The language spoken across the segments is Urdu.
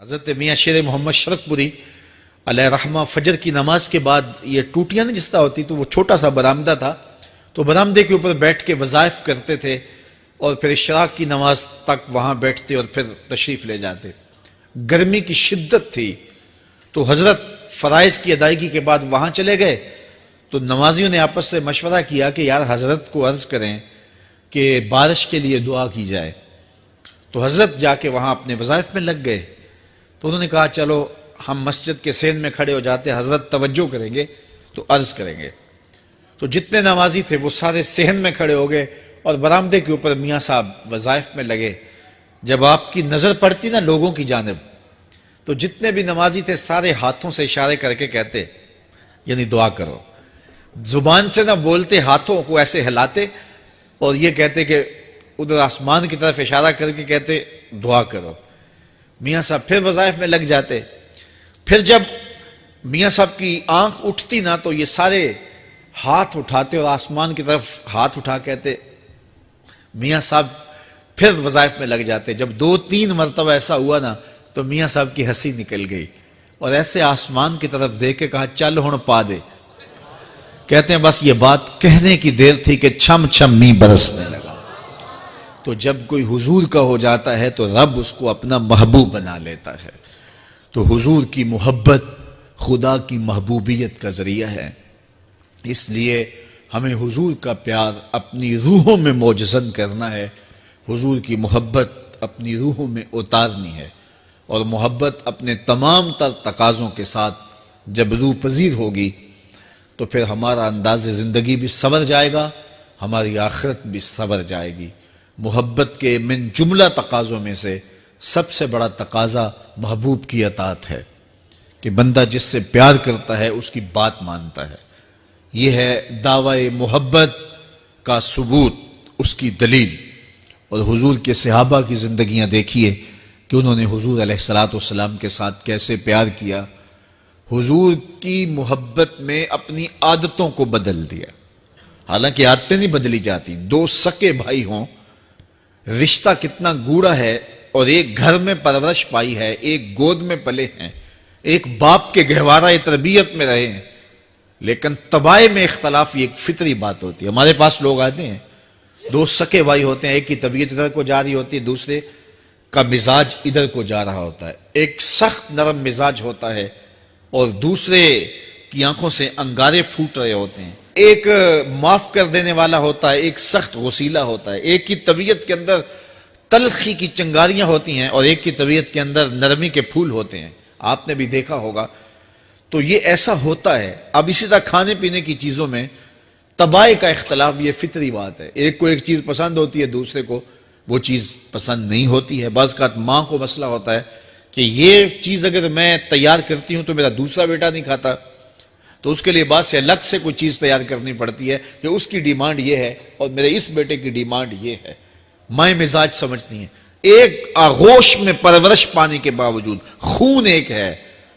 حضرت میاں شیر محمد شرک پوری علیہ رحمہ فجر کی نماز کے بعد یہ ٹوٹیاں نہیں جس طرح ہوتی تو وہ چھوٹا سا برآمدہ تھا تو برآمدے کے اوپر بیٹھ کے وظائف کرتے تھے اور پھر اشراق کی نماز تک وہاں بیٹھتے اور پھر تشریف لے جاتے. گرمی کی شدت تھی تو حضرت فرائض کی ادائیگی کے بعد وہاں چلے گئے تو نمازیوں نے آپس سے مشورہ کیا کہ یار حضرت کو عرض کریں کہ بارش کے لیے دعا کی جائے. تو حضرت جا کے وہاں اپنے وظائف میں لگ گئے تو انہوں نے کہا چلو ہم مسجد کے سین میں کھڑے ہو جاتے, حضرت توجہ کریں گے تو عرض کریں گے. تو جتنے نمازی تھے وہ سارے صحن میں کھڑے ہو گئے اور برآمدے کے اوپر میاں صاحب وظائف میں لگے. جب آپ کی نظر پڑتی نا لوگوں کی جانب تو جتنے بھی نمازی تھے سارے ہاتھوں سے اشارے کر کے کہتے یعنی دعا کرو, زبان سے نہ بولتے, ہاتھوں کو ایسے ہلاتے اور یہ کہتے کہ ادھر آسمان کی طرف اشارہ کر کے کہتے دعا کرو. میاں صاحب پھر وظائف میں لگ جاتے. پھر جب میاں صاحب کی آنکھ اٹھتی نا تو یہ سارے ہاتھ اٹھاتے اور آسمان کی طرف ہاتھ اٹھا کہتے. میاں صاحب پھر وظائف میں لگ جاتے. جب 2-3 مرتبہ ایسا ہوا نا تو میاں صاحب کی ہنسی نکل گئی اور ایسے آسمان کی طرف دیکھ کے کہا چل ہن پا دے. کہتے ہیں بس یہ بات کہنے کی دیر تھی کہ چھم چھم می برسنے لگا. تو جب کوئی حضور کا ہو جاتا ہے تو رب اس کو اپنا محبوب بنا لیتا ہے. تو حضور کی محبت خدا کی محبوبیت کا ذریعہ ہے. اس لیے ہمیں حضور کا پیار اپنی روحوں میں موجزن کرنا ہے, حضور کی محبت اپنی روحوں میں اتارنی ہے, اور محبت اپنے تمام تر تقاضوں کے ساتھ جب روح پذیر ہوگی تو پھر ہمارا انداز زندگی بھی سنور جائے گا, ہماری آخرت بھی سنور جائے گی. محبت کے من جملہ تقاضوں میں سے سب سے بڑا تقاضا محبوب کی اطاعت ہے کہ بندہ جس سے پیار کرتا ہے اس کی بات مانتا ہے. یہ ہے دعوی محبت کا ثبوت, اس کی دلیل. اور حضور کے صحابہ کی زندگیاں دیکھیے کہ انہوں نے حضور علیہ السلام کے ساتھ کیسے پیار کیا. حضور کی محبت میں اپنی عادتوں کو بدل دیا. حالانکہ عادتیں نہیں بدلی جاتی. 2 سکے بھائی ہوں, رشتہ کتنا گوڑا ہے, اور ایک گھر میں پرورش پائی ہے, ایک گود میں پلے ہیں, ایک باپ کے گہوارہ تربیت میں رہے ہیں, لیکن طبائع میں اختلاف یہ ایک فطری بات ہوتی ہے. ہمارے پاس لوگ آتے ہیں 2 سکے بھائی ہوتے ہیں, ایک کی طبیعت ادھر کو جا رہی ہوتی ہے, دوسرے کا مزاج ادھر کو جا رہا ہوتا ہے. ایک سخت نرم مزاج ہوتا ہے اور دوسرے کی آنکھوں سے انگارے پھوٹ رہے ہوتے ہیں. ایک معاف کر دینے والا ہوتا ہے, ایک سخت غصیلا ہوتا ہے. ایک کی طبیعت کے اندر تلخی کی چنگاریاں ہوتی ہیں اور ایک کی طبیعت کے اندر نرمی کے پھول ہوتے ہیں. آپ نے بھی دیکھا ہوگا. تو یہ ایسا ہوتا ہے. اب اسی طرح کھانے پینے کی چیزوں میں طبائع کا اختلاف یہ فطری بات ہے. ایک کو ایک چیز پسند ہوتی ہے, دوسرے کو وہ چیز پسند نہیں ہوتی ہے. بعض اوقات ماں کو مسئلہ ہوتا ہے کہ یہ چیز اگر میں تیار کرتی ہوں تو میرا دوسرا بیٹا نہیں کھاتا, تو اس کے لیے بعض سے الگ سے کوئی چیز تیار کرنی پڑتی ہے کہ اس کی ڈیمانڈ یہ ہے اور میرے اس بیٹے کی ڈیمانڈ یہ ہے. مائیں مزاج سمجھتی ہیں. ایک آغوش میں پرورش پانے کے باوجود خون ایک ہے,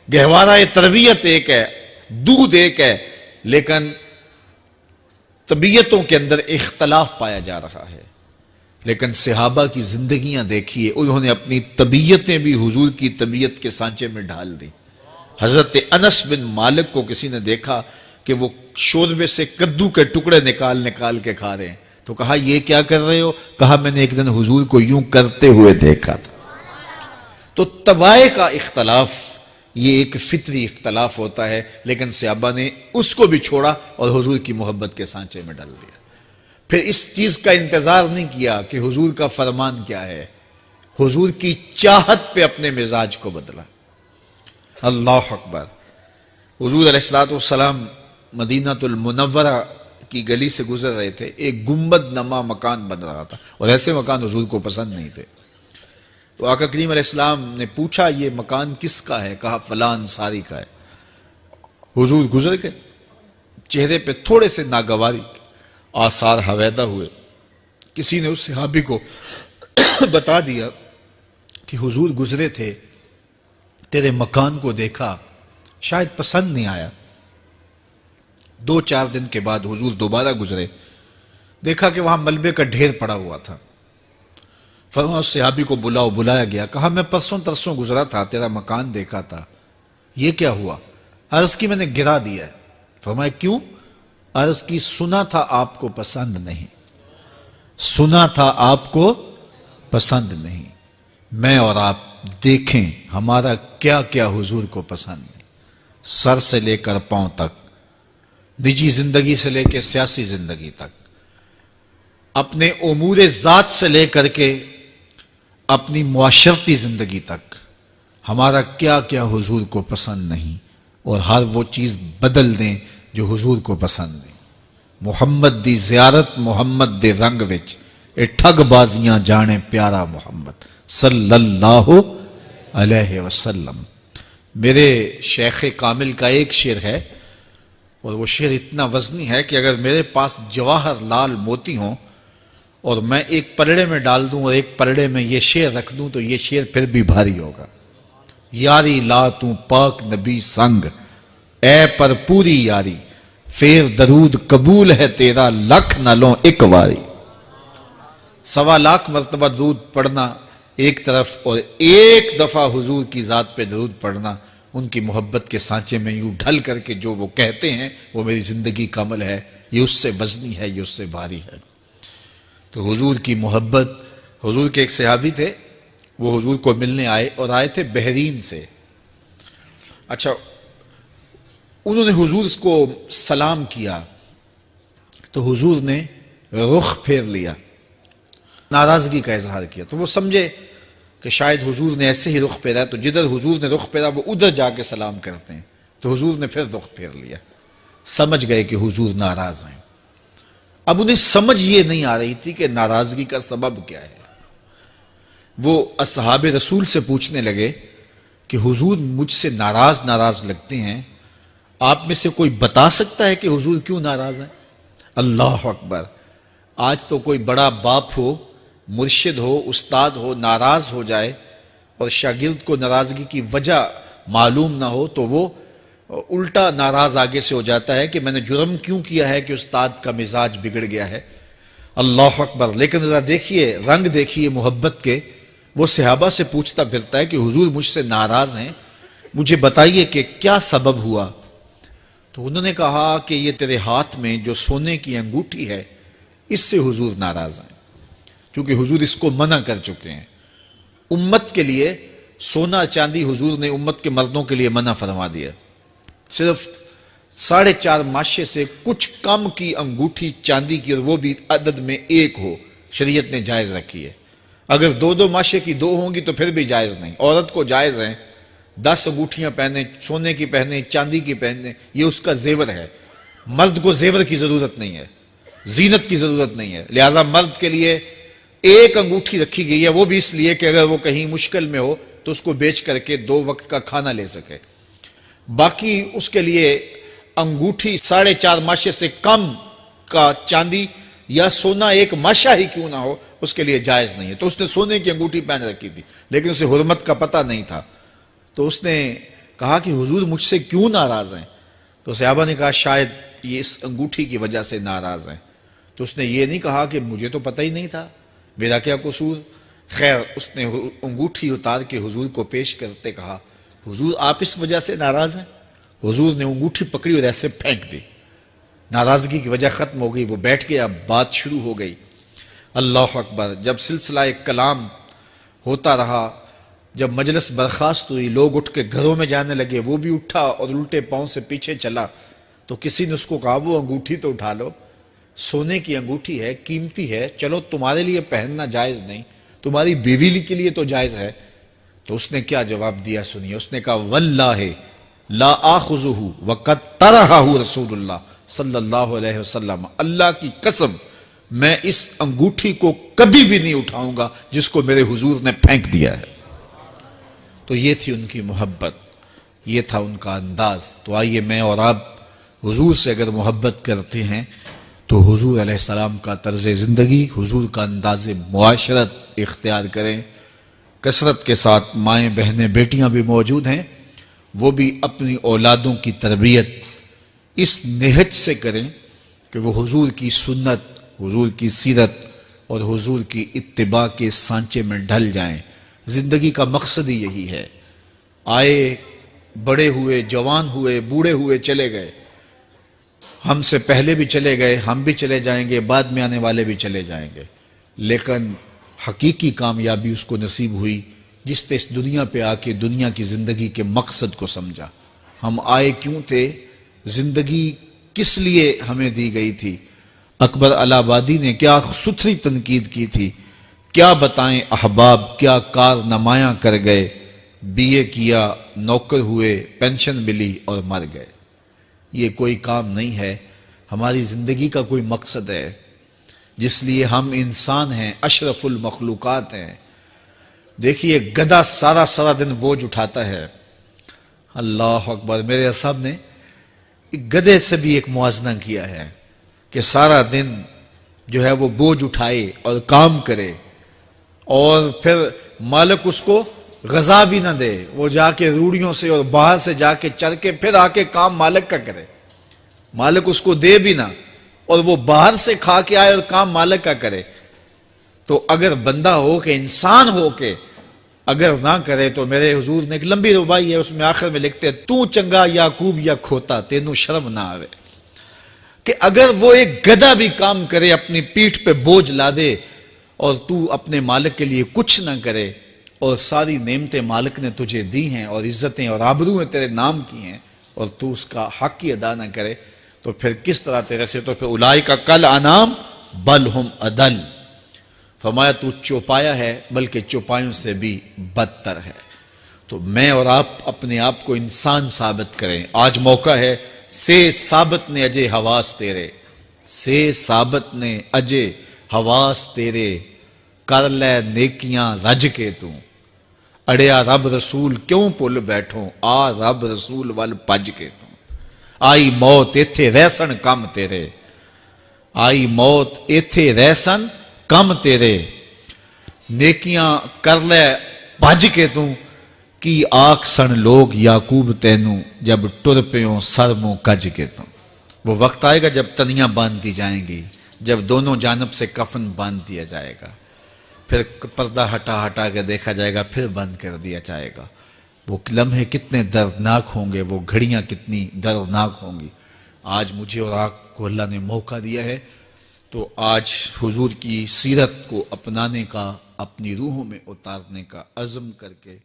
گہوارہ تربیت ایک ہے, دودھ ایک ہے, لیکن طبیعتوں کے اندر اختلاف پایا جا رہا ہے. لیکن صحابہ کی زندگیاں دیکھیے, انہوں نے اپنی طبیعتیں بھی حضور کی طبیعت کے سانچے میں ڈھال دی. حضرت انس بن مالک کو کسی نے دیکھا کہ وہ شوربے سے کدو کے ٹکڑے نکال کے کھا رہے ہیں, تو کہا یہ کیا کر رہے ہو؟ کہا میں نے ایک دن حضور کو یوں کرتے ہوئے دیکھا تھا. تو طبائع کا اختلاف یہ ایک فطری اختلاف ہوتا ہے, لیکن صحابہ نے اس کو بھی چھوڑا اور حضور کی محبت کے سانچے میں ڈال دیا. پھر اس چیز کا انتظار نہیں کیا کہ حضور کا فرمان کیا ہے, حضور کی چاہت پہ اپنے مزاج کو بدلا. اللہ اکبر. حضور علیہ السلام مدینہ المنورہ کی گلی سے گزر رہے تھے, ایک گنبد نما مکان بن رہا تھا اور ایسے مکان حضور کو پسند نہیں تھے. تو آقا کریم علیہ السلام نے پوچھا یہ مکان کس کا ہے؟ کہا فلاں انصاری کا ہے. حضور گزر گئے, چہرے پہ تھوڑے سے ناگواری آثار حویدہ ہوئے. کسی نے اس صحابی کو بتا دیا کہ حضور گزرے تھے, تیرے مکان کو دیکھا, شاید پسند نہیں آیا. 2-4 دن کے بعد حضور دوبارہ گزرے, دیکھا کہ وہاں ملبے کا ڈھیر پڑا ہوا تھا. فرمایا اس صحابی کو بلاؤ، بلایا گیا، کہا میں پرسوں ترسوں گزرا تھا، تیرا مکان دیکھا تھا، یہ کیا ہوا؟ عرض کی میں نے گرا دیا ہے۔ فرمایا کیوں؟ عرض کی سنا تھا آپ کو پسند نہیں، سنا تھا آپ کو پسند نہیں۔ میں اور آپ دیکھیں ہمارا کیا کیا حضور کو پسند نہیں، سر سے لے کر پاؤں تک، نجی زندگی سے لے کے سیاسی زندگی تک، اپنے امور ذات سے لے کر کے اپنی معاشرتی زندگی تک، ہمارا کیا کیا حضور کو پسند نہیں، اور ہر وہ چیز بدل دیں جو حضور کو پسند نہیں۔ محمد دی زیارت محمد دے رنگ وچ، اے ٹھگ بازیاں جانے پیارا محمد صلی اللہ علیہ وسلم۔ میرے شیخ کامل کا ایک شعر ہے، اور وہ شعر اتنا وزنی ہے کہ اگر میرے پاس جواہر لال موتی ہوں اور میں ایک پلڑے میں ڈال دوں اور ایک پلڑے میں یہ شعر رکھ دوں تو یہ شعر پھر بھی بھاری ہوگا۔ یاری لا تو پاک نبی سنگ، اے پر پوری یاری، پھر درود قبول ہے تیرا لکھ نہ لوں ایک واری۔ 1.25 لاکھ مرتبہ درود پڑھنا ایک طرف، اور ایک دفعہ حضور کی ذات پہ درود پڑھنا، ان کی محبت کے سانچے میں یوں ڈھل کر کے جو وہ کہتے ہیں وہ میری زندگی کا عمل ہے، یہ اس سے وزنی ہے، یہ اس سے بھاری ہے۔ تو حضور کی محبت، حضور کے ایک صحابی تھے، وہ حضور کو ملنے آئے، اور آئے تھے بحرین سے۔ اچھا، انہوں نے حضور کو سلام کیا تو حضور نے رخ پھیر لیا، ناراضگی کا اظہار کیا، تو وہ سمجھے کہ شاید حضور نے ایسے ہی رخ پھیرا، تو جدھر حضور نے رخ پھیرا وہ ادھر جا کے سلام کرتے ہیں، تو حضور نے پھر رخ پھیر لیا، سمجھ گئے کہ حضور ناراض ہیں۔ اب انہیں سمجھ یہ نہیں آ رہی تھی کہ ناراضگی کا سبب کیا ہے۔ وہ اصحاب رسول سے پوچھنے لگے کہ حضور مجھ سے ناراض لگتے ہیں، آپ میں سے کوئی بتا سکتا ہے کہ حضور کیوں ناراض ہیں؟ اللہ اکبر! آج تو کوئی بڑا باپ ہو، مرشد ہو، استاد ہو، ناراض ہو جائے اور شاگرد کو ناراضگی کی وجہ معلوم نہ ہو تو وہ الٹا ناراض آگے سے ہو جاتا ہے کہ میں نے جرم کیوں کیا ہے کہ استاد کا مزاج بگڑ گیا ہے۔ اللہ اکبر! لیکن ذرا دیکھیے، رنگ دیکھیے محبت کے، وہ صحابہ سے پوچھتا پھرتا ہے کہ حضور مجھ سے ناراض ہیں، مجھے بتائیے کہ کیا سبب ہوا؟ تو انہوں نے کہا کہ یہ تیرے ہاتھ میں جو سونے کی انگوٹھی ہے، اس سے حضور ناراض ہیں، کیونکہ حضور اس کو منع کر چکے ہیں۔ امت کے لیے سونا چاندی حضور نے امت کے مردوں کے لیے منع فرما دیا، صرف 4.5 ماشے سے کچھ کم کی انگوٹھی چاندی کی، اور وہ بھی عدد میں ایک ہو، شریعت نے جائز رکھی ہے۔ اگر 2 ماشے کی 2 ہوں گی تو پھر بھی جائز نہیں۔ عورت کو جائز ہے 10 انگوٹھیاں پہنے، سونے کی پہنے، چاندی کی پہنے، یہ اس کا زیور ہے۔ مرد کو زیور کی ضرورت نہیں ہے، زینت کی ضرورت نہیں ہے، لہذا مرد کے لیے ایک انگوٹھی رکھی گئی ہے، وہ بھی اس لیے کہ اگر وہ کہیں مشکل میں ہو تو اس کو بیچ کر کے 2 وقت کا کھانا لے سکے۔ باقی اس کے لیے انگوٹھی 4.5 ماشے سے کم کا چاندی یا سونا 1 ماشا ہی کیوں نہ ہو، اس کے لیے جائز نہیں ہے۔ تو اس نے سونے کی انگوٹھی پہن رکھی تھی، لیکن اسے حرمت کا پتہ نہیں تھا، تو اس نے کہا کہ حضور مجھ سے کیوں ناراض ہیں؟ تو صحابہ نے کہا شاید یہ اس انگوٹھی کی وجہ سے ناراض ہیں۔ تو اس نے یہ نہیں کہا کہ مجھے تو پتہ ہی نہیں تھا، میرا کیا قصور؟ خیر، اس نے انگوٹھی اتار کے حضور کو پیش کرتے کہا حضور آپ اس وجہ سے ناراض ہیں؟ حضور نے انگوٹھی پکڑی اور ایسے پھینک دی، ناراضگی کی وجہ ختم ہو گئی، وہ بیٹھ گیا، بات شروع ہو گئی۔ اللہ اکبر! جب سلسلہ کلام ہوتا رہا، جب مجلس برخاست ہوئی، لوگ اٹھ کے گھروں میں جانے لگے، وہ بھی اٹھا اور الٹے پاؤں سے پیچھے چلا، تو کسی نے اس کو کہا وہ انگوٹھی تو اٹھا لو، سونے کی انگوٹھی ہے، قیمتی ہے، چلو تمہارے لیے پہننا جائز نہیں، تمہاری بیوی کے لیے تو جائز ہے۔ تو اس نے کیا جواب دیا سنیے، اس نے کہا واللہ لا آخذہ وقد طرحہ رسول اللہ صلی اللہ علیہ وسلم، اللہ کی قسم میں اس انگوٹھی کو کبھی بھی نہیں اٹھاؤں گا جس کو میرے حضور نے پھینک دیا ہے۔ تو یہ تھی ان کی محبت، یہ تھا ان کا انداز۔ تو آئیے میں اور آپ حضور سے اگر محبت کرتے ہیں تو حضور علیہ السلام کا طرز زندگی، حضور کا انداز معاشرت اختیار کریں۔ کثرت کے ساتھ مائیں بہنیں بیٹیاں بھی موجود ہیں، وہ بھی اپنی اولادوں کی تربیت اس نہج سے کریں کہ وہ حضور کی سنت، حضور کی سیرت، اور حضور کی اتباع کے سانچے میں ڈھل جائیں۔ زندگی کا مقصد ہی یہی ہے۔ آئے، بڑے ہوئے، جوان ہوئے، بوڑھے ہوئے، چلے گئے، ہم سے پہلے بھی چلے گئے، ہم بھی چلے جائیں گے، بعد میں آنے والے بھی چلے جائیں گے، لیکن حقیقی کامیابی اس کو نصیب ہوئی جس نے اس دنیا پہ آ کے دنیا کی زندگی کے مقصد کو سمجھا۔ ہم آئے کیوں تھے، زندگی کس لیے ہمیں دی گئی تھی۔ اکبر الہ آبادی نے کیا ستھری تنقید کی تھی، کیا بتائیں احباب، کیا کارنمایاں کر گئے، بی اے کیا، نوکر ہوئے، پینشن ملی اور مر گئے۔ یہ کوئی کام نہیں ہے، ہماری زندگی کا کوئی مقصد ہے جس لیے ہم انسان ہیں، اشرف المخلوقات ہیں۔ دیکھیے گدھا سارا دن بوجھ اٹھاتا ہے، اللہ اکبر۔ میرے صاحب نے گدھے سے بھی ایک موازنہ کیا ہے کہ سارا دن جو ہے وہ بوجھ اٹھائے اور کام کرے، اور پھر مالک اس کو غذا بھی نہ دے، وہ جا کے روڑیوں سے اور باہر سے جا کے چر کے پھر آ کے کام مالک کا کرے، مالک اس کو دے بھی نہ، اور وہ باہر سے کھا کے آئے اور کام مالک کا کرے۔ تو اگر بندہ ہو کے، انسان ہو کے اگر نہ کرے تو میرے حضور نے ایک لمبی ربائی ہے، اس میں آخر میں لکھتے ہیں تو چنگا یعقوب یا کھوتا تینوں شرم نہ آوے، کہ اگر وہ ایک گدھا بھی کام کرے، اپنی پیٹھ پہ بوجھ لا دے، اور تو اپنے مالک کے لیے کچھ نہ کرے، اور ساری نعمتیں مالک نے تجھے دی ہیں اور عزتیں اور آبرویں تیرے نام کی ہیں، اور تو اس کا حق ہی ادا نہ کرے، تو پھر کس طرح تیرے سے، تو پھر اولئک کالانعام بل ہم اضل۔ فرمایا تو چوپایا ہے بلکہ چوپایوں سے بھی بدتر ہے۔ تو میں اور آپ اپنے آپ کو انسان ثابت کریں، آج موقع ہے۔ سے ثابت نے اجے حواس تیرے، سے ثابت نے اجے حواس تیرے، کر لے نیکیاں رج کے تو، اڑیا رب رسول کیوں پل بیٹھوں، آ رب رسول ول پج کے تو، آئی موت ایتھے رہسن کم تیرے، آئی موت ایتھے رہسن کم تیرے، نیکیاں کر لے بھج کے تو، کی آکھ سن لوگ یعقوب تینوں، جب ٹر پیوں سر منہ کج کے تو۔ وہ وقت آئے گا جب تنیاں باندھ دی جائیں گی، جب دونوں جانب سے کفن باندھ دیا جائے گا، پھر پردہ ہٹا کے دیکھا جائے گا، پھر بند کر دیا جائے گا۔ وہ لمحے کتنے دردناک ہوں گے، وہ گھڑیاں کتنی دردناک ہوں گی۔ آج مجھے اور آپ کو اللہ نے موقع دیا ہے، تو آج حضور کی سیرت کو اپنانے کا، اپنی روحوں میں اتارنے کا عزم کر کے